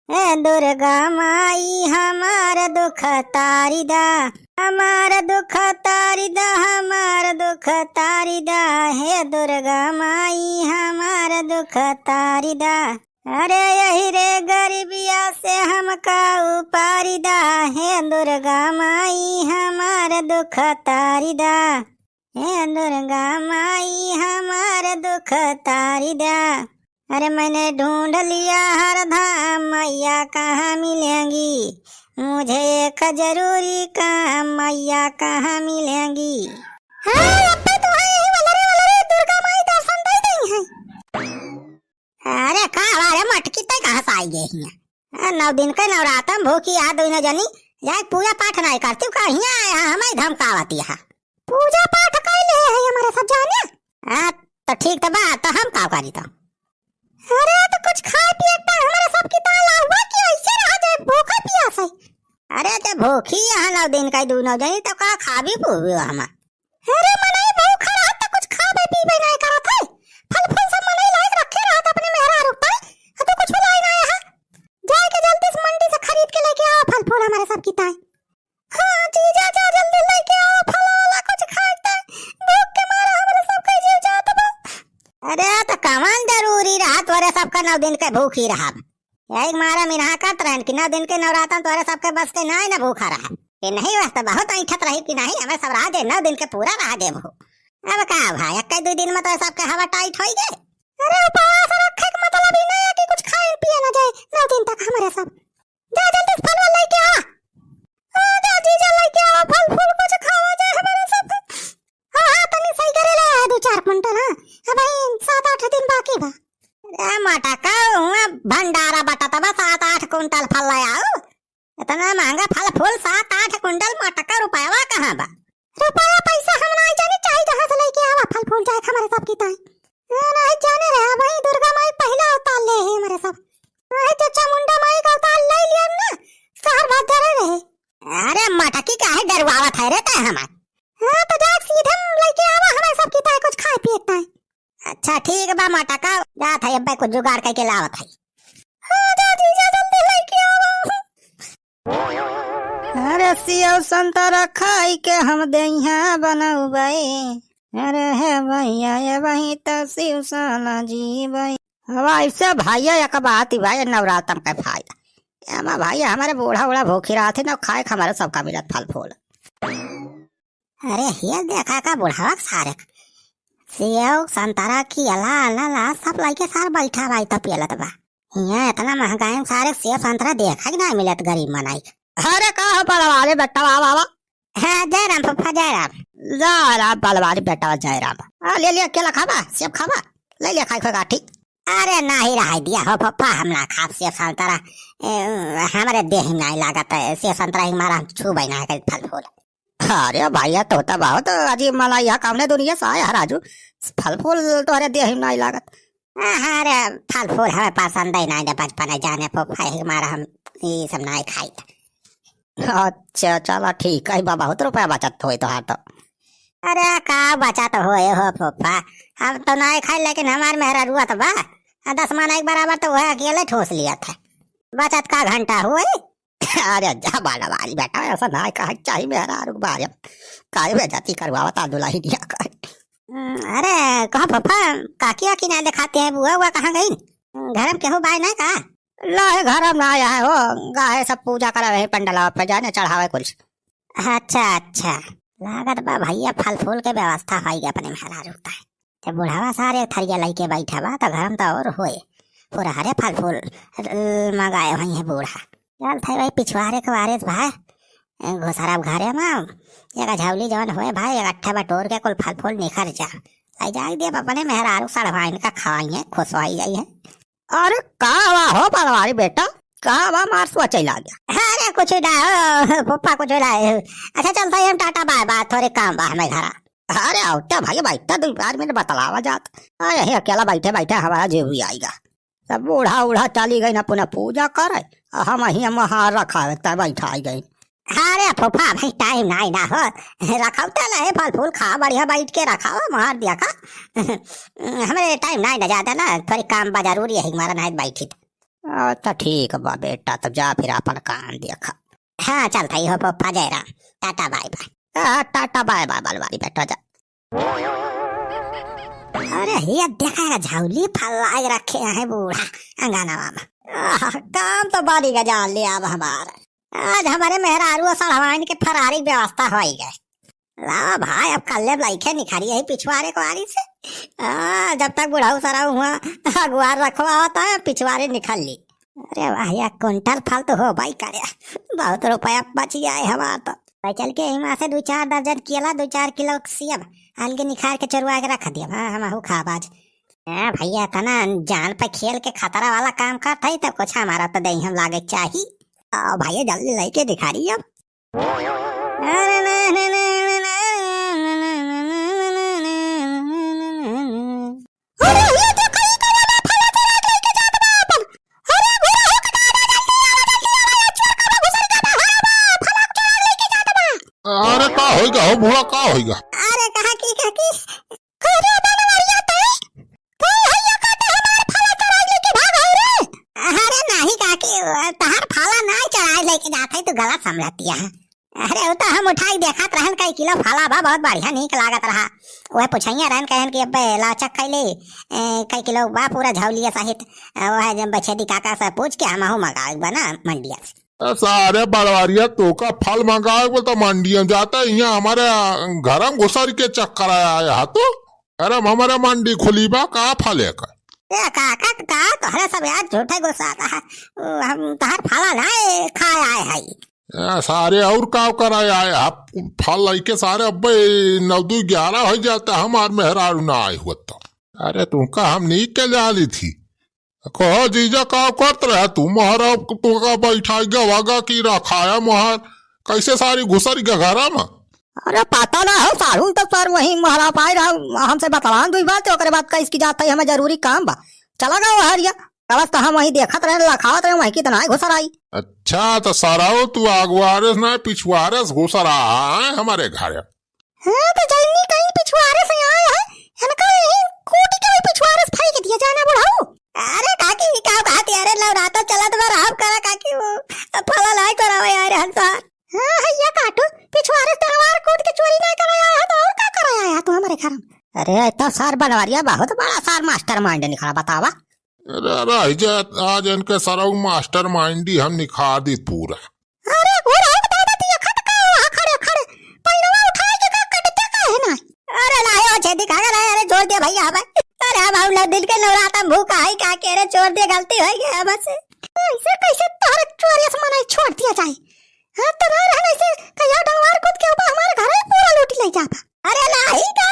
हे दुर्गा माई हमार दुख तारी दा, हमार दुख तारी दा, हमार दुख तारी दा। हे दुर्गा माई हमार दुख तारी दा। अरे यही रे गरीबिया से हमका उपारी दा। हे दुर्गा माई हमार दुख तारी दा। हे दुर्गा माई हमार दुख तारी दा। अरे मैंने ढूंढ लिया हर धाम, मैया कहाँ मिलेंगी? मुझे एक जरूरी काम, मैया कहाँ मिलेंगी? दुर्गा माई दर्शन दे दी है। अरे कहाँ मटकी तक कहाँ से आई गई? 9 दिन के नवरात्र भूखी आ दो न जनी जाए पूजा पाठ नहीं करती कहीं आया हमें धमकावती है। पूजा पाठ कर ले है हमारे सब जाने। तो ठीक तो बात तो हम का करी तो। अरे तो कुछ खाए पिए का हमारे सब की ताला हुआ कि ऐसे रह जाए भूखा प्यासा। अरे ते भूखी यहाँ 9 दिन का दूनो जाई तो का खाबी पूबी हम। अरे मनाई भूखा रहा तो कुछ खाबे पीबे नहीं करत है। फल फूल सब मनाई लायक रखे रहत अपने मेहरा रुकता है तो कुछ लाई ना है। जाए के जल्दी से मंडी से खरीद के लेके आओ फल फूल हमारे सब की ताई। हां जीजा जा जल्दी लेके आओ फल वाला कुछ खाते भूख के मारे हमारे सब के जीव जात बा। अरे तो कमान जरूरी रहा तोरे सबका 9 दिन के भूखी रहा। यही मारा मिनहा करत रहन कि 9 दिन के नवरात्र तोरे सबके बस के नहीं ना भूखा रहा। ये नहीं वास्ते बहुत ऐठत रही कि नहीं हमें सब रह दे 9 दिन के पूरा रह दे वो। अब का भाई 1-2 दिन में तो सबके हवा टाइट हो गए। अरे उपवास रखे का मतलब ही नहीं है कि कुछ खाए पिए ना जाए 9 दिन तक हमारे सब। जा जल्दी फल वाला लेके आ। हां जा जीजा लेके आ फल फूल कुछ खावा जाए हमारे सब। हां तनी सही करे ले 2-4 क्विंटल। हां अब 7-8 दिन बाकी बा। अरे मटका हुआ भंडारा बटा तब 7-8 कुंटल फल ले आओ। इतना महंगा फल फूल 7-8 कुंटल मटका रुपया कहाँ बा? रुपया पैसा हम नहीं जाने चाहिए जहाँ से लेके आवा फल फूल जाए हमारे सब की ताई। नहीं जाने रहा भाई दुर्गा माई पहला अवतार ले है हमारे सब। नहीं चचा मुंडा माई का अवतार ले लिया ना शहर भर रहे। अरे मटकी काहे डरवावत है रे तै हमार? हां तो जा सीधे लेके आवा हमारे सब की ताई कुछ खाए पिए ताई। अच्छा ठीक बा मटका जात है अब कुछ जुगाड़ करके लावत है। हां जा जीजा जल्दी लेके आवा। अरे सेव संतरा खाई के हम देहिया बनऊ भाई। अरे है भैया ये वही तो शिव साला जी भाई। हवा ऐसे भैया एक बात ही भाई नवरात्र का फायदा एमा भाई हमारे बूढ़ा भूखी रहा थे ना खाए हमारे सबका मिलत फल फूल। अरे ये देखा का बुढ़ावा सारे सेव संतरा की अला सब लाइके सार बैठा भाई तो पियलत बा। यहाँ इतना महंगा है सारे सेव संतरा देखा कि ना मिलत गरीब मनाई। अरे का बलवाले बेटा बाबा। हाँ जय राम पप्पा जय राम बलवाले बेटा जय राम। ले लिया केला खाबा सेब खाबा ले लिया खाई खोगा ठीक। अरे नहीं रहा दिया हो पप्पा हम ना खा सेब संतरा हमारे देह नहीं लागत है सेब संतरा हमारा छूबे ना है फल फूल। अरे भैया तोता बहुत अजीब मला यह काम ने दुनिया से आया राजू फल फूल तोहरे देह में नहीं लागत। अरे फल फूल हमें पसंद ही नहीं बचपन जाने पप्पा हमारा हम ये सब नहीं खाई। अच्छा चलो ठीक है बाबा बहुत रुपया बचत हो तो हाँ तो। अरे का बचत हो पप्पा हम तो नहीं खाई लेकिन हमारे मेहरा रुआ तो बा 10 माना एक बराबर तो वह अकेले ठोस लिया था बचत का घंटा हुआ। अरे जा बाला वाली बेटा ऐसा ना कहा चाहिए मेरा रुक बार काय बेजाती करवावता दुलाई दिया कर। अरे कहा पप्पा काकिया की ना दिखाते हैं बुआ हुआ कहाँ गई? घर में केहू बाय ना का लाए घर में आया है वो गाय सब पूजा करा रहे पंडला पे जाने चढ़ावे कुछ। अच्छा लागत बा भैया फल फूल के व्यवस्था हो गया अपने मेहरा रुकता है तो बुढ़ावा सारे थरिया लेके बैठा बा तो घर में तो और होए पूरा हरे फल फूल मंगाए हुई है बूढ़ा। चल थे भाई पिछवाड़े के वारिस भाई घोसरा घरे में एक झौली जवन होए भाई एक अट्ठा बटोर के कुल फल फूल निखर जा लाई जाए दे अपने मेहरारू सड़वाइन का खाई है खुशवाई जाई है। अरे कहा हो परवारी बेटा कहा मारसुआ चला गया? अरे कुछ ना पप्पा कुछ ना। अच्छा चलता है हम टाटा बाय बाय थोड़े काम बा हमें घरा। अरे औटा भाई बैठा 2 बार मैंने बतलावा जात अरे अकेला बैठे बैठे हमारा जीव भी आएगा। सब बूढ़ा चली गई ना पुनः पूजा करे हम ही वहाँ रखा बैठा आई गई। अरे फूफा भाई टाइम नहीं ना हो रखा है फल फूल खा बढ़िया बैठ के रखा मार दिया का हमें टाइम नहीं ना ज्यादा ना थोड़ी काम बा जरूरी है हमारा नहीं बैठी। अच्छा ठीक बा बेटा, तो जा फिर अपन काम देखा। हाँ चल भाई हो पप्पा Jairam, tata bye bye. Tata bye bye बलवारी बेटा जा। अरे ये देखा झाउली फल रखे हैं बूढ़ा अंगनावा में। काम तो बारी का जान लिया अब हमारा। आज हमारे मेहरारू सड़वाइन के फरारी व्यवस्था हो गए। ला भाई अब कल लइके निखारी है पिछवाड़े को आरी से। जब तक बुढ़ाऊ सरा हुआ अगुआर रखवा होता है पिछवाड़े निकल ली। अरे वाह यार कुंटल फल तो हो भाई करे, बहुत रुपया बच गया है हमारा। तो भाई चल के यहाँ से 2-4 दर्जन केला 2-4 किलो सेब अलगे निखार के चुरवा के रख दिया। हाँ हम खाब आज। भैया तना जान पे खेल के खतरा वाला काम करता ही तब कुछ हमारा तो दही हम लागे चाहिए। भैया जल्दी लेके दिखा रही अब। अरे का होइगा हो बुढ़ा का होइगा? अरे कहा की अरे बनवारिया तई कई हैया काटे हमार फला चढ़ाई लेके भाग आई रे। अरे नहीं काकी तहार फला नहीं चढ़ाई लेके जात है, तू गलत समझती है। अरे वो तो हम उठाई देखत रहन कई किलो फला बा बहुत बढ़िया नीक लागत रहा। ओए पुछैया रहन कहन कि अबे लाचक कैले कई किलो बा पूरा झौलिया सहित। वो है जब बछेदी काका से पूछ के हम मंगाए बना मंडिया से। सारे बड़वारिया तो का फल मंगाए बोलता मंडिया जाता है, यहाँ हमारे घर में घुसर के चक्कर आया तो। अरे हमारे मंडी खुली बा का फल है का? काका का तोहरे सब यार झूठे गुस्सा आता है। हम तहर फला ना खाए आए है। सारे और का कराए आए आप फल लेके सारे अब्बे 9-11 हो जाता हमार मेहरारू ना आए हुआ तो। अरे तुमका हम नीक के ले ली थी। कहो जीजा का करत रहे तू महारा तुमका बैठा गवागा की रखाया महार कैसे सारी घुसर के घरा में। अरे पता ना हो सारू तो सर वही महारा पाए रहा हमसे बतलान दुई बात ओकरे बाद कैस की जाता है हमें जरूरी काम बा चला गया हरिया बस तो हम वही देखत रहे लखावत रहे वही कितना घुसर आई। अच्छा तो साराओ तू आगुआरे ना पिछुआरे से घुसर आए हमारे घर। हाँ तो जल्दी कहीं पिछुआरे से आए हैं इनका यही कोटी के पिछुआरे से फाई के दिया जाना बुढ़ाऊ। अरे काकी का बात यार लवराता चला तो राव करा काकी वो फला लाई करावे यार हंसा। हां हैया काटो पिछवाड़े तलवार कूद के चोरी नहीं कराया है तो और का कराया है तू हमारे घर में। अरे इतना सार बनवारिया बहुत बड़ा सार मास्टर माइंड निखरा बतावा। अरे आज इनके सरऊ मास्टर माइंड ही हम निखार दी पूरा। अरे वो राव दादा ती खट का खड़े खड़े पहिलवा उठा के का कटते का है ना। अरे लायो छे दिखा के अरे जोर दे भैया हमें। अरे हम ना दिन के नवराता भूखा है का के रे छोड़ दे गलती हो गई बस। ऐसे कैसे तार चोरी से मना छोड़ दिया जाए। हां तो ना रहना ऐसे कया डलवार कूद के ऊपर हमारे घर ही पूरा लूट ले जाता। अरे नहीं का